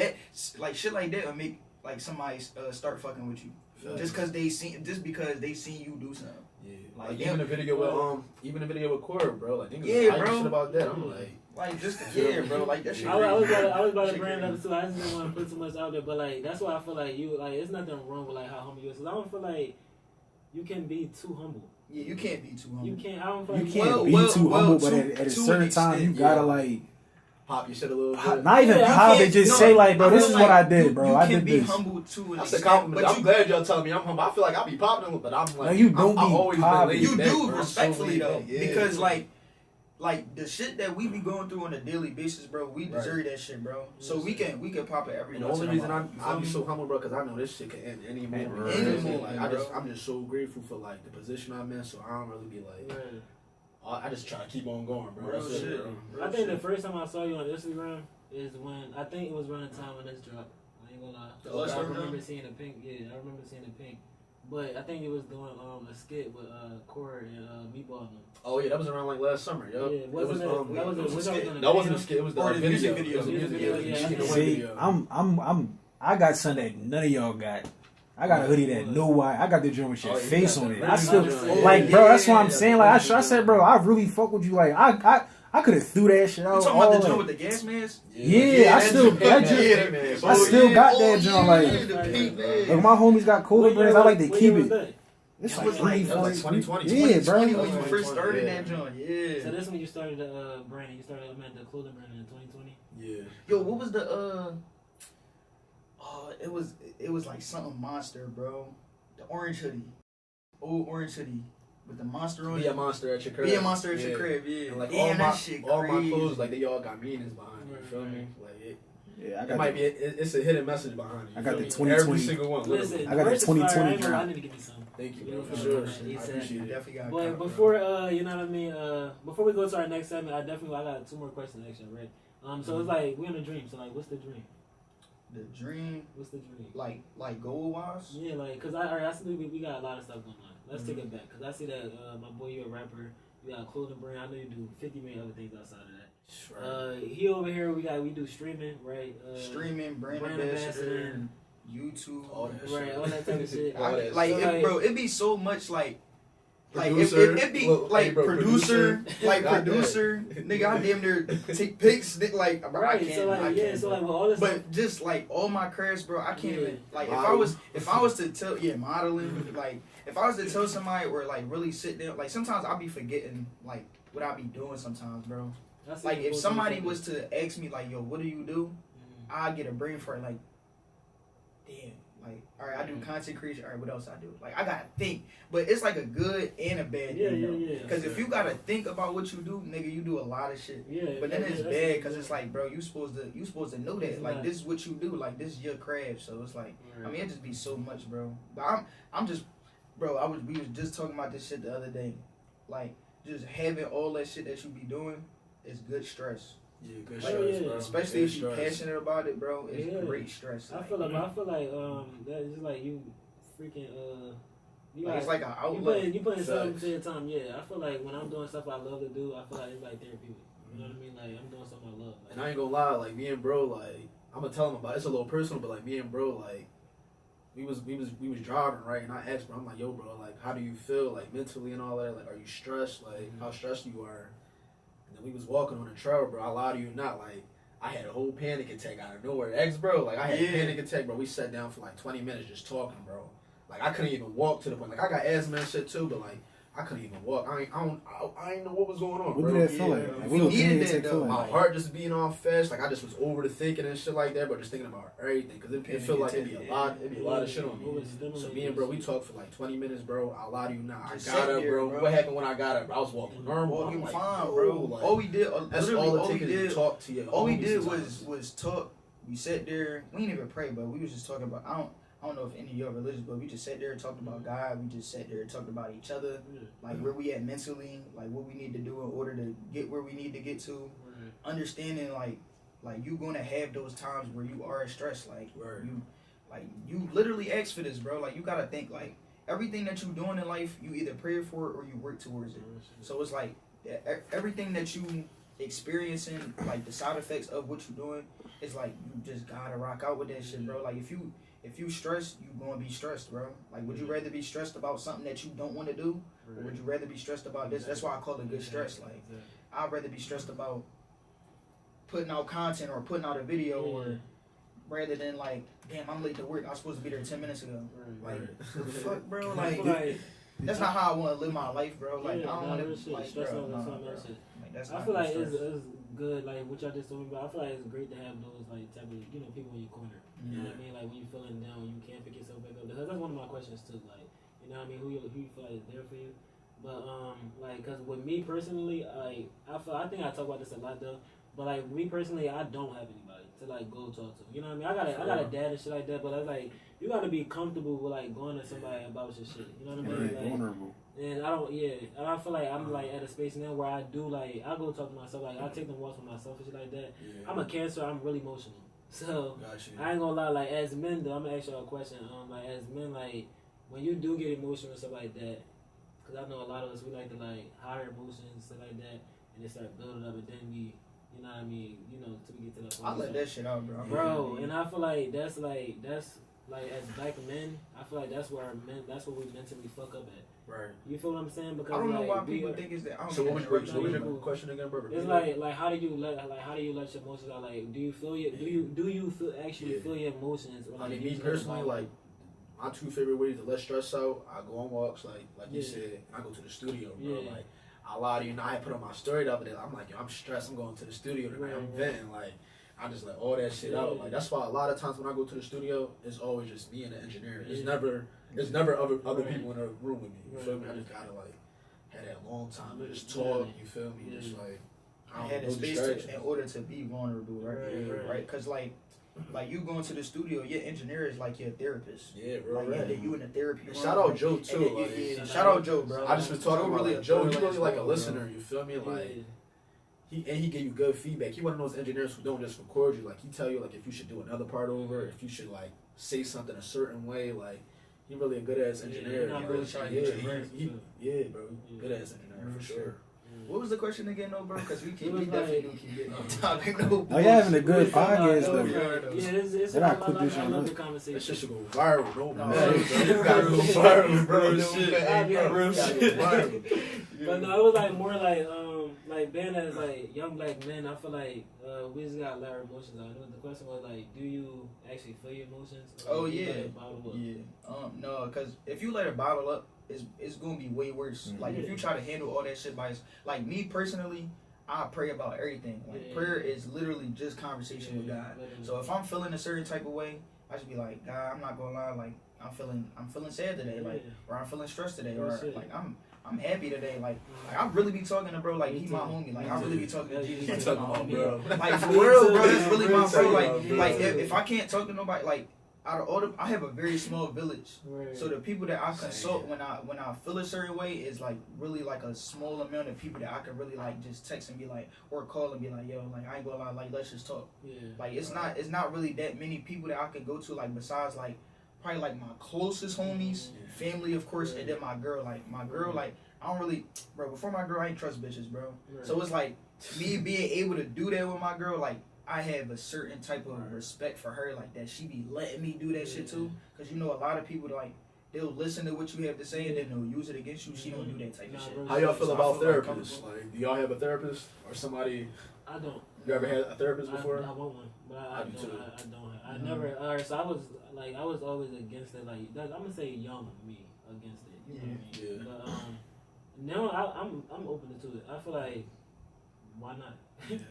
like shit like that will make like somebody start fucking with you just because they seen you do something. Yeah. Like even the video with Cora, bro. Like bro. Shit about that. I'm like just bro. Like that shit. I was about to bring it up too. I just didn't want to put too much out there, but like that's why I feel like you like it's nothing wrong with like how humble you is. Cause I don't feel like you can be too humble. Yeah, you can't be too humble. You can't. I don't feel like you can't be too humble, but at a certain time you gotta like pop your shit a little bit. Not even pop it, just say like, bro, this is what I did, bro. I did this. You can be humble too. That's a compliment. I'm glad y'all telling me I'm humble. I feel like I be popping, but I'm like, no, you don't be always popping. You do respectfully though, because like the shit that we be going through on a daily basis, bro, we deserve that shit, bro. So we can pop it every. And the only reason I be so humble, bro, because I know this shit can end any moment. I'm just so grateful for like the position I'm in, so I don't really be like. I just try to keep on going, bro. Real shit. I think the first time I saw you on Instagram, is when I think it was around the time when this dropped. I ain't gonna lie. The I remember seeing the Pink. Yeah, I remember seeing the Pink. But I think it was doing a skit with Core and Meatball. Oh yeah, that was around like last summer, yo. Yeah, wasn't it? That wasn't a skit. It was the music video. video. Yeah. See, I got something that none of y'all got. I got a hoodie that know why. I got the joint with your face on it. I still like, bro. That's what I'm saying. Like, I said, bro, I really fuck with you. Like, I could have threw that shit out. You talking about the joint with the gas mask? Yeah, I still got that joint. Like my homies got cooler brands. I like to keep it. This was like 2020. Yeah, bro. When you first started that joint, yeah. So that's when you started the brand. You started the clothing brand in 2020. Yeah. Yo, what was the it was like something monster, bro. The orange hoodie, old orange hoodie with the monster on it. Be a monster at your crib. Be a monster at your crib, yeah. And like damn, that shit all my crazy. clothes, like they all got meanings behind it. You feel me? Like Yeah, I it got might be. It's a hidden message behind it. I got the me? 2020. Every single one. Listen, I got the 2020 drop. I need to give you some. Thank you, Yeah, bro. For yeah, sure. yeah, I appreciate it. Definitely got. But before you know what I mean. Before we go to our next segment, I got 2 more questions actually, right? So it's like we on a dream. So like, what's the dream? The dream. What's the dream? Like goal wise. Yeah, like, cause I see we got a lot of stuff going on. Let's take it back, cause I see that my boy, you a rapper. You got a clothing brand. I know you do 50 million other things outside of that. Sure. He over here. We do streaming, right? Streaming, brand ambassador, YouTube, all that right? shit. All that type of shit. Bro, it'd be so much like. Producer, if it be look, like hey, bro, producer, like Got producer, nigga, I damn near take pics, like, bro, Right, I can't, so like, I can't, so bro. like with all this stuff, But just like all my crafts, bro, I can't Yeah. even like Modeling. if I was to tell modeling, like if I was to tell somebody or like really sit there, like sometimes I'll be forgetting like what I be doing sometimes, bro. I see Like you if post somebody something. was to ask me like, yo, what do you do? I get a brain for it, like, damn. Like, all right, I do content creation. All right, what else I do? Like, I gotta think, but it's like a good and a bad thing, bro. Yeah. Because if you gotta think about what you do, nigga, you do a lot of shit. Yeah, But then it's that's bad because it's like, bro, you supposed to know that. Like, this is what you do. Like, this is your craft. So it's like, I mean, it just be so much, bro. But I'm just, bro. We was just talking about this shit the other day. Like, just having all that shit that you be doing is good stress. Yeah, good Like, stress, yeah. bro. Especially Good if you're stress. passionate about it, bro. It's Yeah. great stress. I Like, feel like that's just like you freaking you like, got, it's like an you outlet. putting something Facts. to your time. Yeah, I feel like when I'm doing stuff I love to do, I feel like it's like therapeutic. You know what I mean? Like I'm doing something I love. Like, And I ain't gonna lie, like me and bro, like I'm gonna tell him about it. It's a little personal, but like me and bro, like we was driving, right? And I asked bro, I'm like, yo, bro, like how do you feel, like mentally and all that? Like, are you stressed? Like how stressed you are? And then we was walking on the trail, bro. I lie to you not, like I had a whole panic attack out of nowhere. Bro, like I had a panic attack, bro. We sat down for like 20 minutes just talking, bro. Like I couldn't even walk to the point. Like I got asthma and shit too, but like I couldn't even walk. I ain't know what was going on, What bro. did that feel like? Yeah, Like, we what needed did that, it feel though. My like? heart just being all fast, like I just was overthinking and shit like that, but just thinking about everything, cause it felt like it'd be a lot of shit on me. So me and bro, we talked for like 20 minutes, bro. I'll lie to you now, I Just got sat up, there, bro. bro. What happened when I got up? I was walking normal. Walking I'm like, fine, yo, bro. like, All we did, that's literally, all all it we takes is did, to talk to you. all we did was talk. We sat there. We didn't even pray, but we was just talking about. I don't know if any of y'all religious, but we just sat there and talked about God. We just sat there and talked about each other, like where we at mentally, like what we need to do in order to get where we need to get to. Understanding like you gonna have those times where you are stressed, you literally ask for this, bro. Like you gotta think like everything that you doing in life, you either pray for it or you work towards it. So it's like everything that you experiencing, like the side effects of what you're doing, it's like you just gotta rock out with that shit, bro. Like if you stressed, you gonna be stressed, bro. Like would you rather be stressed about something that you don't want to do, or would you rather be stressed about this? That's why I call it good stress. Like I'd rather be stressed about putting out content or putting out a video, or rather than like, damn, I'm late to work. I was supposed to be there 10 minutes ago. Like the fuck, bro. Like that's not how I want to live my life, bro. Like I don't want to like, stress bro. on Nah, something bro. else. Like, that's I not feel like good stress. it's good, like what y'all just told me about. I feel like it's great to have those like type of people in your corner. You know what I mean? Like when you're feeling down, you can't pick yourself back up. Because that's one of my questions too. Like you know what I mean? Who you feel like is there for you? But like, cause with me personally, I think I talk about this a lot though. But like me personally, I don't have anybody to like go talk to. You know what I mean? I got a dad and shit like that, but it's like you gotta be comfortable with like going to somebody about your shit. You know what I mean? Like, vulnerable. And and I feel like I'm like at a space now where I do like I go talk to myself, like I take them walks with myself and shit like that. I'm a Cancer, I'm really emotional. So I ain't gonna lie, like as men though, I'm gonna ask y'all a question. Like as men, like when you do get emotional and stuff like that, because I know a lot of us we like to like higher emotions and stuff like that, and they start building up, and then we, you know what I mean, you know, till we get to that point. I let that shit out, bro. Bro, and I feel like that's like as black men, I feel like that's where that's what we mentally fuck up at. Right. You feel what I'm saying? Because I don't know like, why people think it's that. I don't So know what was your question again, bro? It's like how do you let your emotions out? Like do you feel actually feel your emotions? Or, like, I mean, me personally, like my two favorite ways to let stress out, I go on walks, like you said, I go to the studio, bro. Like a lot of I put on my story the other day. I'm like, yo, I'm stressed. I'm going to the studio tonight. I'm venting, like. I just let all that shit out. Like that's why a lot of times when I go to the studio, it's always just me and the engineer. It's never other people in the room with me. You feel me? I just gotta like have that long time to just talk. You feel me? Just like I had the space in order to be vulnerable, right? Right? Because like you going to the studio, your engineer is like your therapist. Yeah, bro. Like, you in the therapy room. Shout out Joe too. Shout out Joe, bro. I just been talking about Joe. He's really like a listener. You feel me? Like. He give you good feedback. He one of those engineers who don't just record you. Like he tell you like if you should do another part over, if you should like say something a certain way. Like he really a good ass engineer. Bro. Good ass engineer for sure. What was the question again, though, bro? Because we definitely keep getting on topic. Oh, you're having a good podcast, though. Yeah, it's I love the conversation. That shit should go viral, bro. You gotta go viral, bro. Shit. But no, it was like more like being as like young black men, I feel like we just got a lot of emotions out. The question was like, do you actually feel your emotions? Or do you let it bottle up? Yeah. No, because if you let it bottle up, it's gonna be way worse. Mm-hmm. Like if you try to handle all that shit by like me personally, I pray about everything. Like prayer is literally just conversation with God. Literally. So if I'm feeling a certain type of way, I should be like, God, I'm not gonna lie, like I'm feeling sad today, like or I'm feeling stressed today, or like I'm happy today, like I really be talking to bro, like he my homie, like I really be talking to Jesus, like my homie, bro. Like for real, bro, that's really my bro. Like if I can't talk to nobody, like out of all I have a very small village, so the people that I consult when I feel a certain way is like really like a small amount of people that I can really like just text and be like, or call and be like, yo, like I ain't gonna lie, like let's just talk. Like it's not really that many people that I can go to, like besides like probably like my closest homies, family of course, and then my girl. Like my girl, like I don't really, bro. Before my girl, I ain't trust bitches, bro. So it's like me being able to do that with my girl, like I have a certain type of respect for her, like that she be letting me do that shit too. Cause you know a lot of people like they'll listen to what you have to say and then they'll use it against you. She don't do that type of shit. How y'all feel about therapists? Like, do y'all have a therapist or somebody? I don't. You ever had a therapist before? I want one, but I don't. I never. So I was always against it. Like I'm gonna say young me against it. You know what I mean? But now I'm open to it. I feel like why not?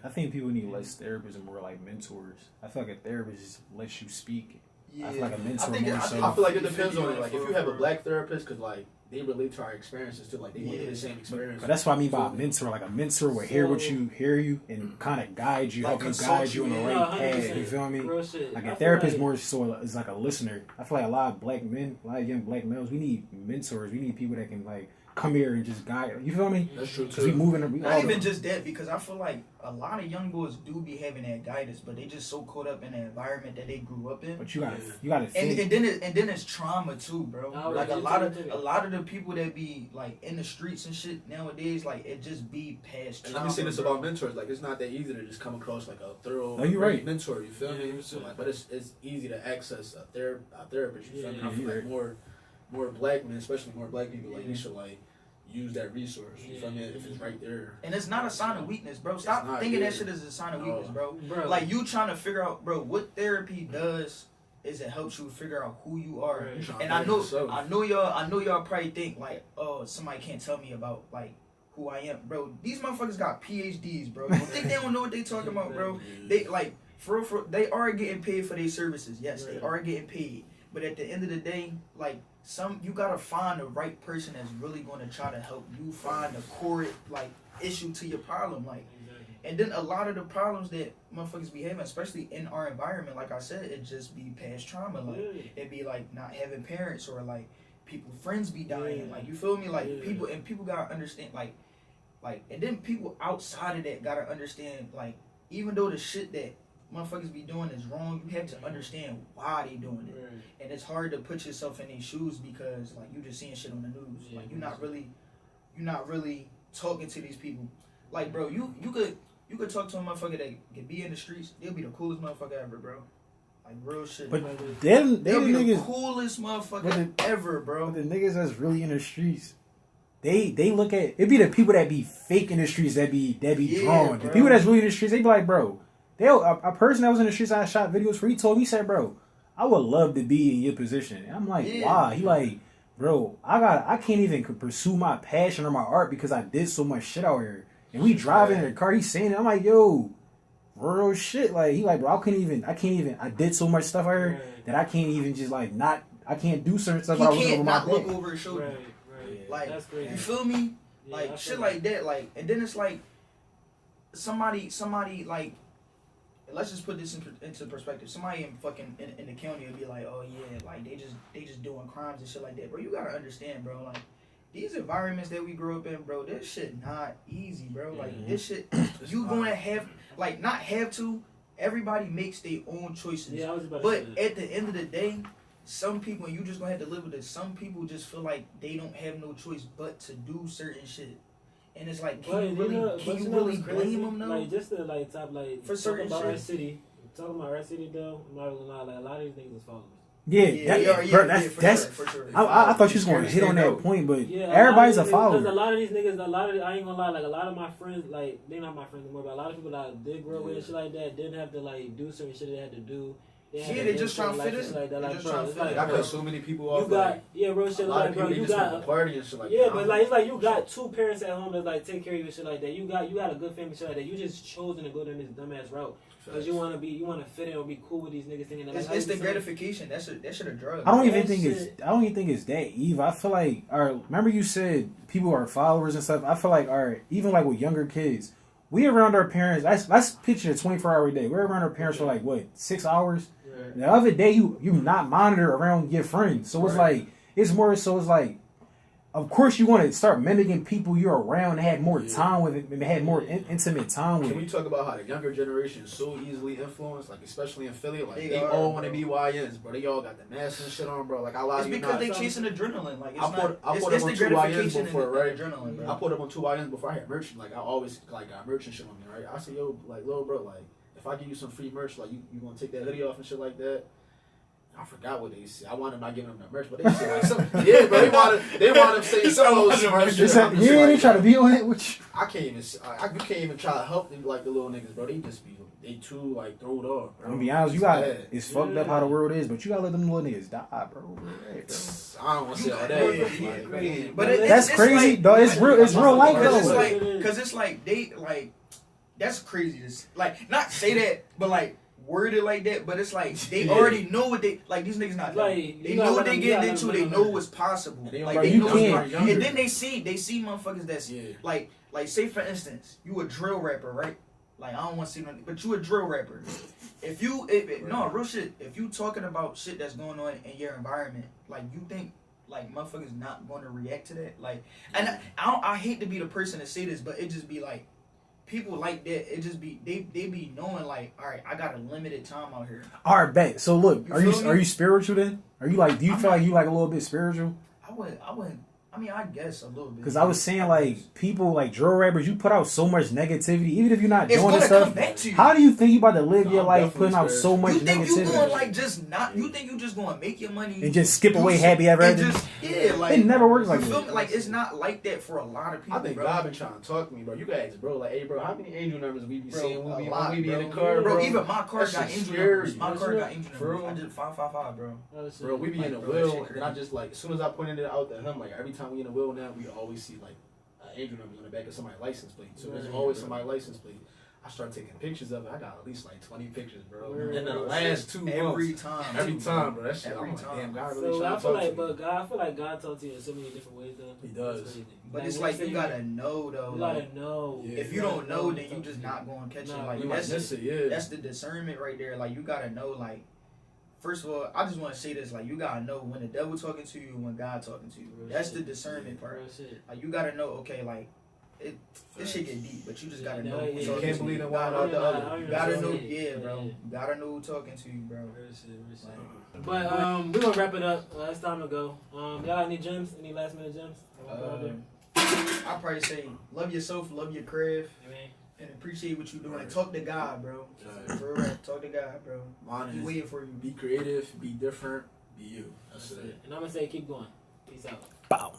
I think people need less therapists and more like mentors. I feel like a therapist just lets you speak. I feel like a mentor more so. I feel like it depends on it. Like if you have a black therapist, because like they relate to our experiences too. Like they went through the same experience. But that's what I mean by a mentor. Like a mentor will hear you, and kind of guide you, help you guide you in the right path. You feel me? Like a therapist more so is like a listener. I feel like a lot of black men, a lot of young black males, we need mentors. We need people that can like come here and just guide. You feel me? That's true too. We moving. Not even just that, because I feel like a lot of young boys do be having that guidance, but they just so caught up in the environment that they grew up in. But you gotta think. And then it's trauma too, bro. Like a lot of the people that be like in the streets and shit nowadays, like it just be past trauma. And I'm saying this about mentors. Like it's not that easy to just come across like a thorough mentor. You feel me? So like, but it's easy to access a therapist. You feel me? I feel like more black men, especially more black people, like we should like use that resource. You feel me? If it's right there. And it's not a sign of weakness, bro. Stop thinking that shit is a sign of weakness, bro. Like you trying to figure out, bro, what therapy does is it helps you figure out who you are. And I know y'all probably think like, oh, somebody can't tell me about like who I am, bro. These motherfuckers got PhDs, bro. You think they don't know what they talking about, bro? They like for they are getting paid for their services. Yes, they are getting paid. But at the end of the day, like you gotta find the right person that's really gonna try to help you find the core issue to your problem. Like, and then a lot of the problems that motherfuckers be having, especially in our environment, like I said, it just be past trauma. Like, it be like not having parents or like friends be dying. Like, you feel me? Like people gotta understand. Like, and then people outside of that gotta understand. Like, even though the shit that motherfuckers be doing is wrong, you have to understand why they doing it. Right. And it's hard to put yourself in these shoes because like you just seeing shit on the news. Yeah, like you're not really talking to these people. Like, bro, you could talk to a motherfucker that could be in the streets. They'll be the coolest motherfucker ever, bro. Like, real shit. But they'll be the coolest motherfucker ever, bro. But the niggas that's really in the streets, they look at it be the people that be fake in the streets that be drawn. Bro. The people that's really in the streets, they be like, bro. A person that was in the streets I shot videos for, he told me, he said, bro, I would love to be in your position. And I'm like, why? He like, bro, I can't even pursue my passion or my art because I did so much shit out here. And we driving in the car, he's saying it. I'm like, yo, real shit. Like, he like, bro, I can't even. I did so much stuff out here that I can't even just like I can't do certain stuff. He can't not look over his shoulder. Right. Like, that's crazy. You feel me? Yeah, like shit like that. Like, and then it's like somebody like. Let's just put this into perspective. Somebody in the county will be like, oh yeah, like they just doing crimes and shit like that, bro. You gotta understand, bro. Like, these environments that we grew up in, bro, this shit not easy, bro. Like, this shit, you gonna have, like, not have to. Everybody makes their own choices. Yeah, but at the end of the day, some people, and you just gonna have to live with it. Some people just feel like they don't have no choice but to do certain shit. And it's like, can you really blame them though? Like, just to like top like for certain about shit. our city. Talking about our city though, I'm not gonna lie, like a lot of these niggas is followers. That's for sure. I thought you was gonna hit on that point, but everybody's a follower. Because a lot of these niggas, I ain't gonna lie, like a lot of my friends, like they not my friends anymore, but a lot of people that I did grow with and shit like that didn't have to like do certain shit they had to do. They just trying to fit in. Like that. Like, bro, I cut so many people off. You got, bro, shit like, bro, you got a party and shit like that. Yeah, but like, it's like you got two parents at home that like take care of you and shit like that. You got a good family shit like that. You just chosen to go down this dumbass route because you want to fit in or be cool with these niggas thinking that. It's the gratification. That shit a drug. I don't even think it's that evil. I feel like, remember you said people are followers and stuff. I feel like, even like with younger kids, we around our parents. Let's picture a 24-hour day. We're around our parents for like what 6 hours. The other day, you not monitor around your friends. So it's like, it's more so it's like, of course you want to start mimicking people you're around and had more time with it and had more intimate time with. Can we talk about how the younger generation is so easily influenced, like especially in Philly? Like they all want to be YNs, bro. They all got the masks and shit on, bro. Like I lie to you not. It's because they chasing adrenaline. Like I put up on 2 YNs before, right? Adrenaline, bro. I put up on 2 YNs before I had merch. Like I always like got merch and shit on me, right? I said, yo, like little bro, like if I give you some free merch, like you gonna take that hoodie off and shit like that. I forgot what they said. I wanted not giving them the merch, but they said like something. Yeah, but they wanted to say some of those smart shit. They try to be on it with you. I can't even. You can't even try to help them like the little niggas, bro. They too like throw it off. Bro. I'm gonna be honest, it's fucked up how the world is, but you gotta let them little niggas die, bro. I don't want to say all that, but that's crazy, though. It's real life though. Because it's like they like that's crazy. Like not say that, but like. Worded like that, but it's like they already know what they like. These niggas not like they know what they getting into. They know what's possible. Like they know, and then they see motherfuckers that's like say for instance, you a drill rapper, right? Like I don't want to see nothing, but you a drill rapper. If no real shit, if you talking about shit that's going on in your environment, like you think like motherfuckers not going to react to that, like, and I hate to be the person to say this, but it just be like. People like that, it just be they be knowing like, all right, I got a limited time out here. All right, bet. So look, are you spiritual then? Are you like? Do you feel like you like a little bit spiritual? I wouldn't. I mean, I guess a little bit. Because I was saying like people like drill rappers, you put out so much negativity, even if you're not doing this stuff. How do you think you about to live your life putting out so much negativity? You think you going like just not? You think you just going to make your money and just skip away happy ever after? Like it never works like that. Like it's not like that for a lot of people. I think God been trying to talk to me, bro. You guys, bro, like, hey, bro, how many angel numbers we be seeing when we be in the car, bro? Even my car got angel numbers. My car got angel numbers. I did 555, bro. Bro, we be in the wheel, and I just like as soon as I pointed it out to him, like every time we in the wheel now. We always see like angel numbers on the back of somebody's license plate. So there's always somebody's license plate. I started taking pictures of it. I got at least like 20 pictures, bro. Word. In the last 2 months. Every time, bro. That shit. Every I'm like, time. damn, God really So trying I to feel talk like, to but me. God, I feel like God talks to you in so many different ways, though. He does. It's crazy. But it's when like say you gotta know though. You Like, gotta know. Yeah. if you don't know, then you just not gonna catch it. Nah, Like You might that's miss it, yeah. that's the discernment right there. Like you gotta know. Like first of all, I just want to say this. Like you gotta know when the devil talking to you, and when God talking to you. Real That's shit. the discernment part. Real shit. Like you gotta know. Okay, like this shit get deep, but you just gotta Yeah, know. yeah, who yeah. talking You can't to believe you. in You one gotta or know the other. You Yeah, gotta yeah. know, Yeah, yeah, bro. yeah. You gotta know who talking to you, bro. Real shit. But we're gonna wrap it up. It's time to go. Y'all got any gems? Any last minute gems? I'd probably say love yourself, love your craft, Amen. and appreciate what you're doing. And talk to God, bro. For real, talk to God, bro. Mine He is waiting for you. be creative, be different, be you. That's it. And I'm gonna say keep going. Peace out. Bow.